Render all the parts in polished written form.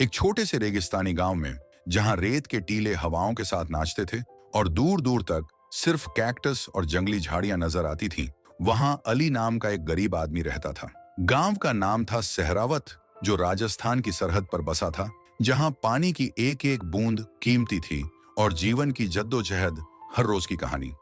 एक छोटे से रेगिस्तानी गांव में, जहां रेत के टीले हवाओं के साथ नाचते थे और दूर दूर तक सिर्फ कैक्टस और जंगली झाड़ियां नजर आती थीं, वहां अली नाम का एक गरीब आदमी रहता था। गांव का नाम था सहरावत, जो राजस्थान की सरहद पर बसा था, जहां पानी की एक एक बूंद कीमती थी और जीवन की जद्दोजहद हर रोज की कहानी।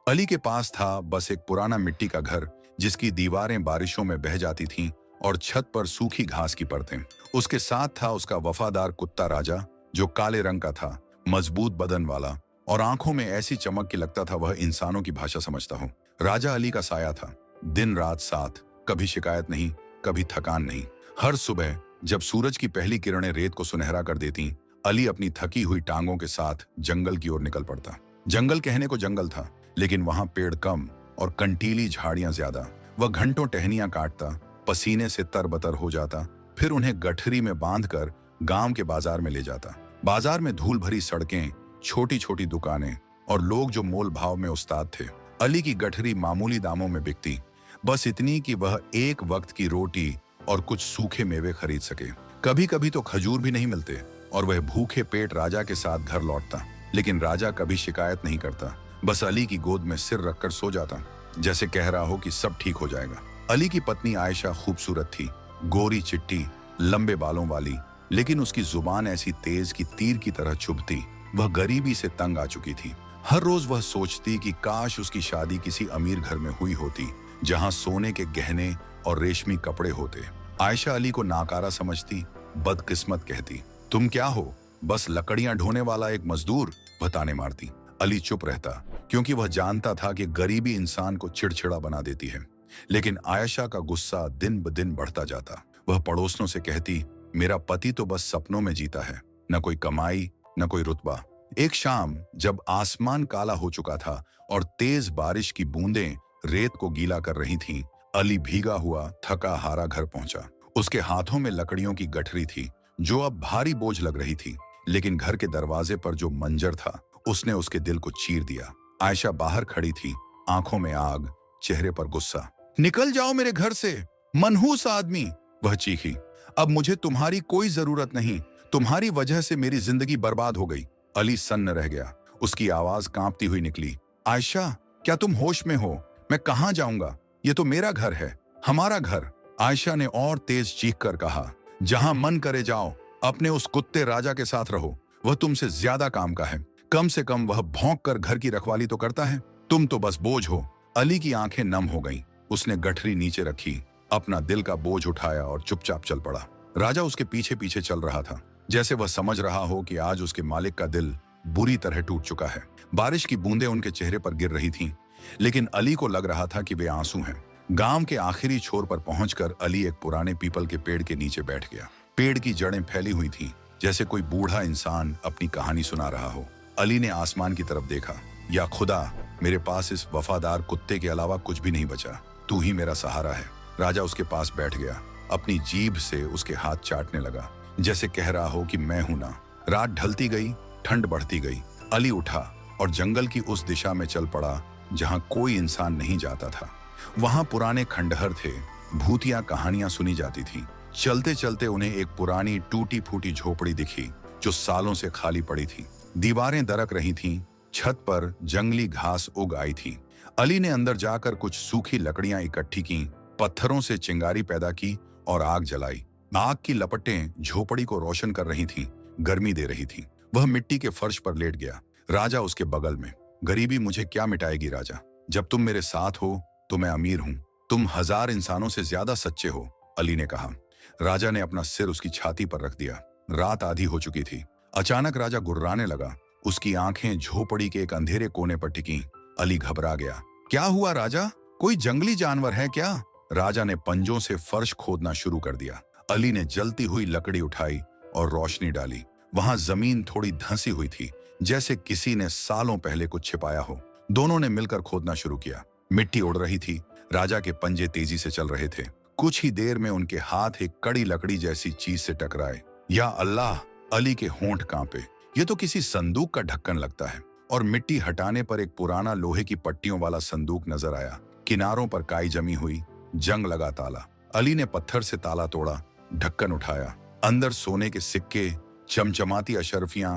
अली के पास था बस एक पुराना मिट्टी का घर, जिसकी दीवारें बारिशों में बह जाती थीं और छत पर सूखी घास की परतें। उसके साथ था उसका वफादार कुत्ता राजा, जो काले रंग का था, मजबूत बदन वाला और आंखों में ऐसी चमक कि लगता था वह इंसानों की भाषा समझता हो। राजा अली का साया था, दिन रात साथ, कभी शिकायत नहीं, कभी थकान नहीं। हर सुबह जब सूरज की पहली किरणें रेत को सुनहरा कर देती, अली अपनी थकी हुई टांगों के साथ जंगल की ओर निकल पड़ता। जंगल कहने को जंगल था, लेकिन वहां पेड़ कम और कंटीली झाड़ियां ज्यादा। वह घंटों टहनियां काटता, पसीने से तरबतर हो जाता, फिर उन्हें गठरी में बांधकर गांव के बाजार में ले जाता। बाजार में धूल भरी सड़कें, छोटी छोटी दुकानें और लोग जो मोल भाव में उस्ताद थे। अली की गठरी मामूली दामों में बिकती, बस इतनी कि वह एक वक्त की रोटी और कुछ सूखे मेवे खरीद सके। कभी कभी तो खजूर भी नहीं मिलते और वह भूखे पेट राजा के साथ घर लौटता, लेकिन राजा कभी शिकायत नहीं करता, बस अली की गोद में सिर रखकर सो जाता, जैसे कह रहा हो कि सब ठीक हो जाएगा। अली की पत्नी आयशा खूबसूरत थी, गोरी चिट्टी, लंबे बालों वाली, लेकिन उसकी जुबान ऐसी तेज कि तीर की तरह चुभती। वह गरीबी से तंग आ चुकी थी। हर रोज वह सोचती कि काश उसकी शादी किसी अमीर घर में हुई होती, जहां सोने के गहने और रेशमी कपड़े होते। आयशा अली को नाकारा समझती, बदकिस्मत कहती। तुम क्या हो, बस लकड़ियां ढोने वाला एक मजदूर, वह ताने मारती। अली चुप रहता, क्योंकि वह जानता था कि गरीबी इंसान को चिड़चिड़ा बना देती है। लेकिन आयशा का गुस्सा दिन ब दिन बढ़ता जाता। वह पड़ोसनों से कहती, मेरा पति तो बस सपनों में जीता है, न कोई कमाई, न कोई रुतबा। एक शाम जब आसमान काला हो चुका था और तेज बारिश की बूंदें रेत को गीला कर रही थीं, अली भीगा हुआ थका हारा घर पहुंचा। उसके हाथों में लकड़ियों की गठरी थी, जो अब भारी बोझ लग रही थी, लेकिन घर के दरवाजे पर जो मंजर था, उसने उसके दिल को चीर दिया। आयशा बाहर खड़ी थी, आंखों में आग, चेहरे पर गुस्सा। निकल जाओ मेरे घर से, मनहूस आदमी, वह चीखी। अब मुझे तुम्हारी कोई जरूरत नहीं, तुम्हारी वजह से मेरी जिंदगी बर्बाद हो गई। अली सन्न रह गया, उसकी आवाज कांपती हुई निकली। आयशा, क्या तुम होश में हो? मैं कहां जाऊंगा? ये तो मेरा घर है, हमारा घर। आयशा ने और तेज चीख कर कहा, जहां मन करे जाओ, अपने उस कुत्ते राजा के साथ रहो, वह तुमसे ज्यादा काम का है। कम से कम वह भौंक कर घर की रखवाली तो करता है, तुम तो बस बोझ हो। अली की आंखें नम हो गईं। उसने गठरी नीचे रखी, अपना दिल का बोझ उठाया और चुपचाप चल पड़ा। राजा उसके पीछे पीछे चल रहा था, जैसे वह समझ रहा हो कि आज उसके मालिक का दिल बुरी तरह टूट चुका है। बारिश की बूंदें उनके चेहरे पर गिर रही थीं, लेकिन अली को लग रहा था कि वे आंसू हैं। गांव के आखिरी छोर पर पहुंचकर अली एक पुराने पीपल के पेड़ के नीचे बैठ गया। पेड़ की जड़ें फैली हुई थीं, जैसे कोई बूढ़ा इंसान अपनी कहानी सुना रहा हो। अली ने आसमान की तरफ देखा। या खुदा, मेरे पास इस वफादार कुत्ते के अलावा कुछ भी नहीं बचा, तू ही मेरा सहारा है। राजा उसके पास बैठ गया, अपनी जीभ से उसके हाथ चाटने लगा, जैसे कह रहा हो कि मैं हूं ना। रात ढलती गई, ठंड बढ़ती गई। अली उठा और जंगल की उस दिशा में चल पड़ा जहां कोई इंसान नहीं जाता था। वहां पुराने खंडहर थे, भूतिया कहानियां सुनी जाती थीं। चलते चलते उन्हें एक पुरानी टूटी फूटी झोपड़ी दिखी, जो सालों से खाली पड़ी थी। दीवारें दरक रही थीं, छत पर जंगली घास उग आई थी। अली ने अंदर जाकर कुछ सूखी लकड़ियां इकट्ठी की, पत्थरों से चिंगारी पैदा की और आग जलाई। आग की लपटें झोपड़ी को रोशन कर रही थीं, गर्मी दे रही थीं। वह मिट्टी के फर्श पर लेट गया, राजा उसके बगल में। गरीबी मुझे क्या मिटाएगी राजा, जब तुम मेरे साथ हो तो मैं अमीर हूं। तुम 1000 इंसानों से ज्यादा सच्चे हो, अली ने कहा। राजा ने अपना सिर उसकी छाती पर रख दिया। रात आधी हो चुकी थी। अचानक राजा गुर्राने लगा, उसकी आंखें झोपड़ी के एक अंधेरे कोने पर टिकी। अली घबरा गया। क्या हुआ राजा, कोई जंगली जानवर है क्या? राजा ने पंजों से फर्श खोदना शुरू कर दिया। अली ने जलती हुई लकड़ी उठाई और रोशनी डाली। वहां जमीन थोड़ी धंसी हुई थी, जैसे किसी ने सालों पहले कुछ छिपाया हो। दोनों ने मिलकर खोदना शुरू किया। मिट्टी उड़ रही थी, राजा के पंजे तेजी से चल रहे थे। कुछ ही देर में उनके हाथ एक कड़ी लकड़ी जैसी चीज से टकराए। या अल्लाह, अली के होंठ कांपे। ये तो किसी संदूक का ढक्कन लगता है। और मिट्टी हटाने पर एक पुराना लोहे की पट्टियों वाला संदूक नजर आया। किनारों पर काई जमी हुई, जंग लगा ताला। अली ने पत्थर से ताला तोड़ा, ढक्कन उठाया। अंदर सोने के सिक्के, चमचमाती अशरफियां,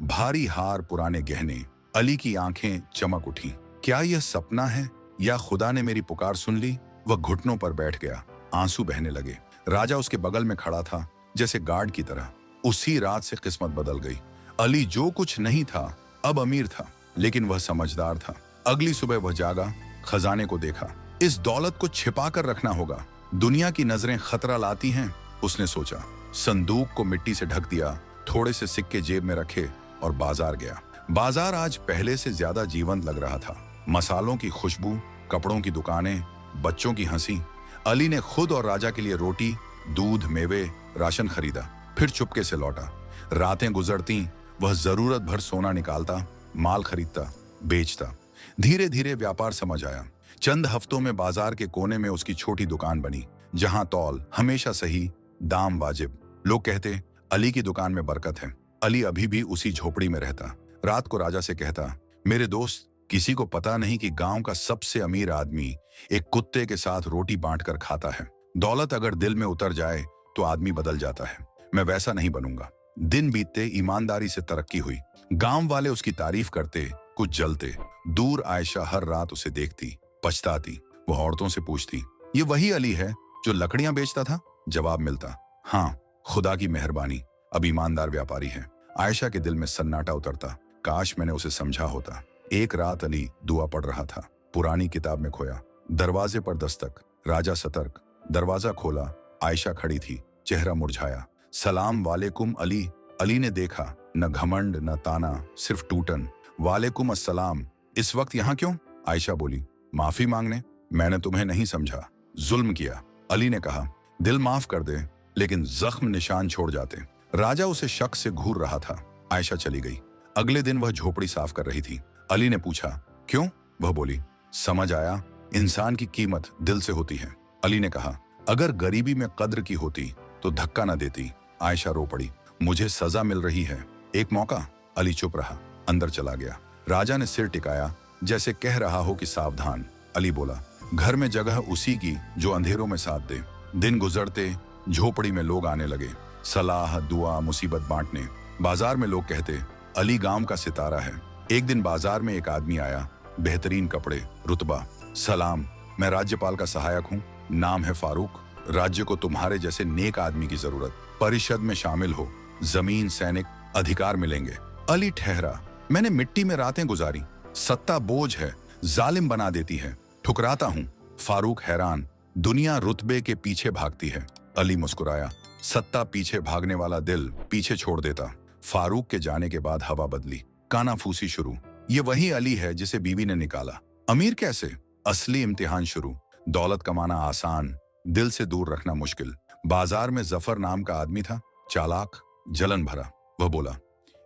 भारी हार, पुराने गहने। अली की आंखें चमक उठी। क्या यह सपना है या खुदा ने मेरी पुकार सुन ली? वह घुटनों पर बैठ गया, आंसू बहने लगे। राजा उसके बगल में खड़ा था, जैसे गार्ड की तरह। उसी रात से किस्मत बदल गई। अली जो कुछ नहीं था, अब अमीर था, लेकिन वह समझदार था। अगली सुबह वह जागा, खजाने को देखा। इस दौलत को छिपा कर रखना होगा, दुनिया की नजरें खतरा लाती हैं, उसने सोचा। संदूक को मिट्टी से ढक दिया, थोड़े से सिक्के जेब में रखे और बाजार गया। बाजार आज पहले से ज्यादा जीवंत लग रहा था। मसालों की खुशबू, कपड़ों की दुकानें, बच्चों की हंसी। अली ने खुद और राजा के लिए रोटी, दूध, मेवे, राशन खरीदा, फिर चुपके से लौटा। रातें गुजरती, वह जरूरत भर सोना निकालता, माल खरीदता, बेचता। धीरे धीरे व्यापार समझ आया। चंद हफ्तों में बाजार के कोने में उसकी छोटी दुकान बनी, जहां तौल हमेशा सही, दाम वाजिब। लोग कहते, अली की दुकान में बरकत है। अली अभी भी उसी झोपड़ी में रहता। रात को राजा से कहता, मेरे दोस्त, किसी को पता नहीं कि गांव का सबसे अमीर आदमी एक कुत्ते के साथ रोटी बांटकर खाता है। दौलत अगर दिल में उतर जाए तो आदमी बदल जाता है। मैं वैसा नहीं बनूंगा। दिन बीतते, ईमानदारी से तरक्की हुई। गांव वाले उसकी तारीफ करते, कुछ जलते। दूर आयशा हर रात उसे देखती, पछताती। वह औरतों से पूछती, ये वही अली है जो लकड़ियां बेचता था? जवाब मिलता, हाँ, खुदा की मेहरबानी, अब ईमानदार व्यापारी है। आयशा के दिल में सन्नाटा उतरता, काश मैंने उसे समझा होता। एक रात अली दुआ पढ़ रहा था, पुरानी किताब में खोया। दरवाजे पर दस्तक, राजा सतर्क। दरवाजा खोला, आयशा खड़ी थी, चेहरा मुरझाया। सलाम वालेकुम अली। अली ने देखा, न घमंड न ताना, सिर्फ टूटन। वालेकुम अस्सलाम, इस वक्त यहाँ क्यों? आयशा बोली, माफी मांगने। मैंने तुम्हें नहीं समझा, जुल्म किया। अली ने कहा, दिल माफ कर दे, लेकिन जख्म निशान छोड़ जाते। राजा उसे शक से घूर रहा था। आयशा चली गई। अगले दिन वह झोपड़ी साफ कर रही थी। अली ने पूछा, क्यों? वह बोली, समझ आया, इंसान की कीमत दिल से होती है। अली ने कहा, अगर गरीबी में कद्र की होती तो धक्का न देती। आयशा रो पड़ी, मुझे सजा मिल रही है, एक मौका। अली चुप रहा, अंदर चला गया। राजा ने सिर टिकाया, जैसे कह रहा हो कि सावधान। अली बोला, घर में जगह उसी की जो अंधेरों में साथ दे। दिन गुजरते, झोपड़ी में लोग आने लगे, सलाह, दुआ, मुसीबत बांटने। बाजार में लोग कहते, अली गांव का सितारा है। एक दिन बाजार में एक आदमी आया, बेहतरीन कपड़े, रुतबा। सलाम, मैं राज्यपाल का सहायक हूँ, नाम है फारूक। राज्य को तुम्हारे जैसे नेक आदमी की जरूरत। परिषद में शामिल हो, जमीन, सैनिक, अधिकार मिलेंगे। अली ठहरा, मैंने मिट्टी में रातें गुजारी। सत्ता बोझ है, जालिम बना देती है, ठुकराता हूँ। फारूक हैरान, दुनिया रुतबे के पीछे भागती है। अली मुस्कुराया, सत्ता पीछे भागने वाला दिल पीछे छोड़ देता। फारूक के जाने के बाद हवा बदली, कानाफूसी शुरू। ये वही अली है जिसे बीवी ने निकाला। अमीर कैसे? असली इम्तिहान शुरू। दौलत कमाना आसान, दिल से दूर रखना मुश्किल। बाजार में जफर नाम का आदमी था, चालाक, जलन भरा। वह बोला,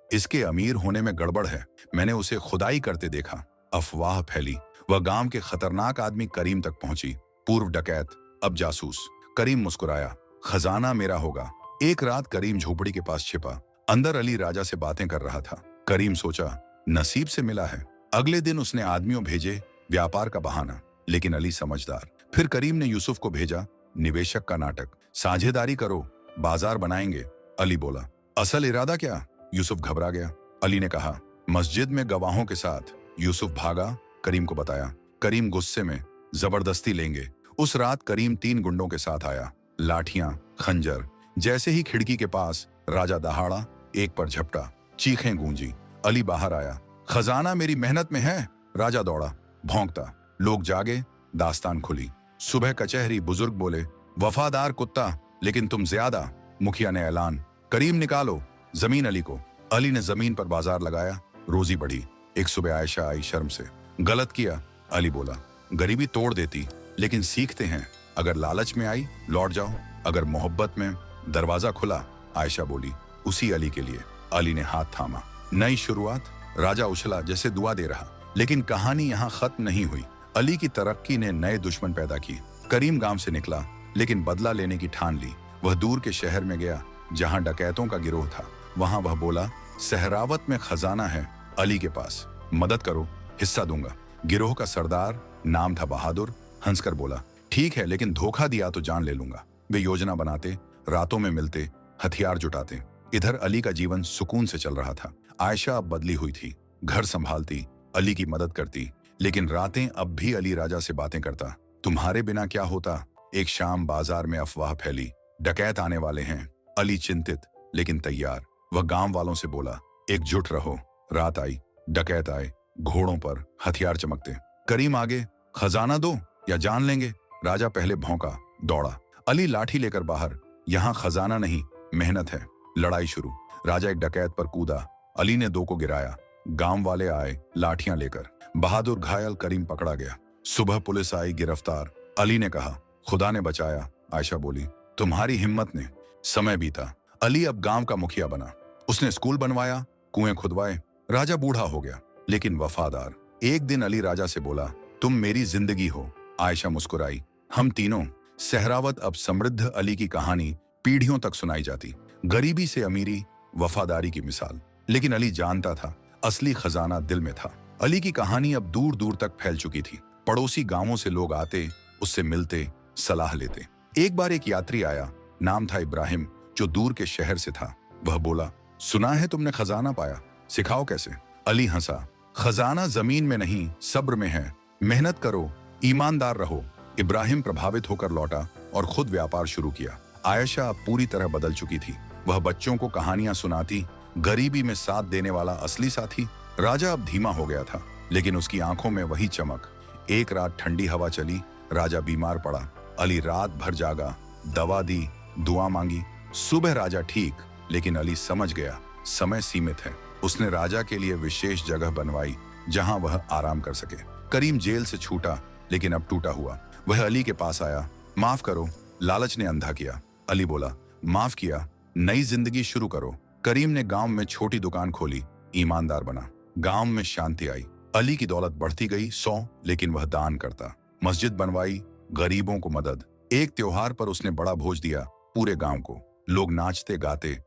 इसके अमीर होने में गड़बड़ है, मैंने उसे खुदाई करते देखा। अफवाह फैली। वह गांव के खतरनाक आदमी करीम तक पहुंची, पूर्व डकैत, अब जासूस। करीम मुस्कुराया, खजाना मेरा होगा। एक रात करीम झोपड़ी के पास छिपा। अंदर अली राजा से बातें कर रहा था। करीम सोचा, नसीब से मिला है। अगले दिन उसने आदमियों भेजे, व्यापार का बहाना, लेकिन अली समझदार। फिर करीम ने यूसुफ को भेजा, निवेशक का नाटक। साझेदारी करो, बाजार बनाएंगे। अली बोला, असल इरादा क्या? यूसुफ घबरा गया। अली ने कहा, मस्जिद में गवाहों के साथ। यूसुफ भागा, करीम को बताया। करीम गुस्से में, जबरदस्ती लेंगे। उस रात करीम 3 गुंडों के साथ आया, लाठियां, खंजर। जैसे ही खिड़की के पास राजा दहाड़ा, एक पर झपटा, चीखें गूंजी। अली बाहर आया, खजाना मेरी मेहनत में है। राजा दौड़ा, भौंकता। लोग जागे, दास्तान खुली। सुबह कचहरी, बुजुर्ग बोले, वफादार कुत्ता, लेकिन तुम ज्यादा। मुखिया ने ऐलान, करीम निकालो, जमीन अली को। अली ने जमीन पर बाजार लगाया, रोजी बढ़ी। एक सुबह आयशा आई शर्म से, गलत किया। अली बोला, गरीबी तोड़ देती, लेकिन सीखते हैं। अगर लालच में आई, लौट जाओ, अगर मोहब्बत में। दरवाजा खुला। आयशा बोली, उसी अली के लिए। अली ने हाथ थामा। नई शुरुआत। राजा उछला जैसे दुआ दे रहा, लेकिन कहानी यहाँ खत्म नहीं हुई। अली की तरक्की ने नए दुश्मन पैदा किए। करीम गांव से निकला, लेकिन बदला लेने की ठान ली। वह दूर के शहर में गया, जहां डकैतों का गिरोह था। वहां वह बोला, सहरावत में खजाना है, अली के पास, मदद करो, हिस्सा दूंगा। गिरोह का सरदार, नाम था बहादुर, हंसकर बोला, ठीक है, लेकिन धोखा दिया तो जान ले लूंगा। वे योजना बनाते, रातों में मिलते, हथियार जुटाते। इधर अली का जीवन सुकून से चल रहा था। आयशा अब बदली हुई थी, घर संभालती, अली की मदद करती, लेकिन रातें अब भी अली राजा से बातें करता। तुम्हारे बिना क्या होता? एक शाम बाजार में अफवाह फैली, डकैत आने वाले हैं। अली चिंतित लेकिन तैयार। वह गांव वालों से बोला, एकजुट रहो। रात आई, डकैत आए, घोड़ों पर, हथियार चमकते। करीम आगे, खजाना दो या जान लेंगे। राजा पहले भौंका, दौड़ा। अली लाठी लेकर बाहर। यहाँ खजाना नहीं, मेहनत है। लड़ाई शुरू। राजा एक डकैत पर कूदा, अली ने दो को गिराया। गांव वाले आए लाठियां लेकर। बहादुर घायल, करीम पकड़ा गया। सुबह पुलिस आई, गिरफ्तार। अली ने कहा, खुदा ने बचाया। आयशा बोली, तुम्हारी हिम्मत ने। समय बीता। अली अब गांव का मुखिया बना। उसने स्कूल बनवाया, कुएं खुदवाए। राजा बूढ़ा हो गया लेकिन वफादार। एक दिन अली राजा से बोला, तुम मेरी जिंदगी हो। आयशा मुस्कुराई। हम तीनों। सहरावत अब समृद्ध। अली की कहानी पीढ़ियों तक सुनाई जाती। गरीबी से अमीरी, वफादारी की मिसाल। लेकिन अली जानता था, असली खजाना दिल में था। अली की कहानी अब दूर दूर तक फैल चुकी थी। पड़ोसी गांवों से लोग आते, उससे मिलते, सलाह लेते। एक बार एक यात्री आया, नाम था इब्राहिम, जो दूर के शहर से था। वह बोला, सुना है तुमने खजाना पाया, सिखाओ कैसे। अली हंसा, खजाना जमीन में नहीं, सब्र में है। मेहनत करो, ईमानदार रहो। इब्राहिम प्रभावित होकर लौटा और खुद व्यापार शुरू किया। आयशा अब पूरी तरह बदल चुकी थी। वह बच्चों को कहानियां सुनाती, गरीबी में साथ देने वाला असली साथी। राजा अब धीमा हो गया था, लेकिन उसकी आंखों में वही चमक। एक रात ठंडी हवा चली, राजा बीमार पड़ा। अली रात भर जागा, दवा दी, दुआ मांगी। सुबह राजा ठीक, लेकिन अली समझ गया समय सीमित है। उसने राजा के लिए विशेष जगह बनवाई जहां वह आराम कर सके। करीम जेल से छूटा, लेकिन अब टूटा हुआ। वह अली के पास आया, माफ करो, लालच ने अंधा किया। अली बोला, माफ किया, नई जिंदगी शुरू करो। करीम ने गांव में छोटी दुकान खोली, ईमानदार बना। गांव में शांति आई। अली की दौलत बढ़ती गई, 100, लेकिन वह दान करता। मस्जिद बनवाई, गरीबों को मदद। एक त्योहार पर उसने बड़ा भोज दिया पूरे गांव को। लोग नाचते गाते।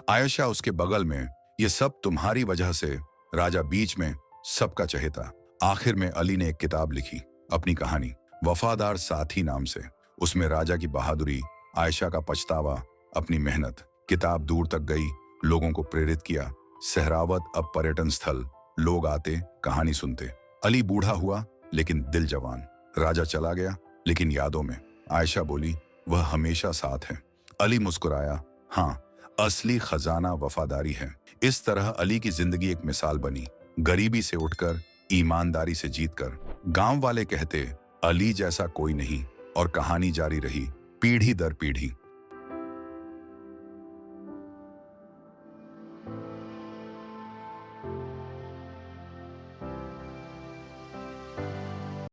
आयशा उसके बगल में, ये सब तुम्हारी वजह से। राजा बीच में, सबका चहेता। आखिर में अली ने एक किताब लिखी, अपनी कहानी, वफादार साथी नाम से। उसमें राजा की बहादुरी, आयशा का पछतावा, अपनी मेहनत। किताब दूर तक गई, लोगों को प्रेरित किया। सहरावत अब पर्यटन स्थल, लोग आते, कहानी सुनते। अली बूढ़ा हुआ, लेकिन दिल जवान। राजा चला गया, लेकिन यादों में। आयशा बोली, वह हमेशा साथ है। अली मुस्कुराया, हाँ, असली खजाना वफादारी है। इस तरह अली की जिंदगी एक मिसाल बनी, गरीबी से उठकर, ईमानदारी से जीतकर। गांव वाले कहते, अली जैसा कोई नहीं, और कहानी जारी रही, पीढ़ी दर पीढ़ी।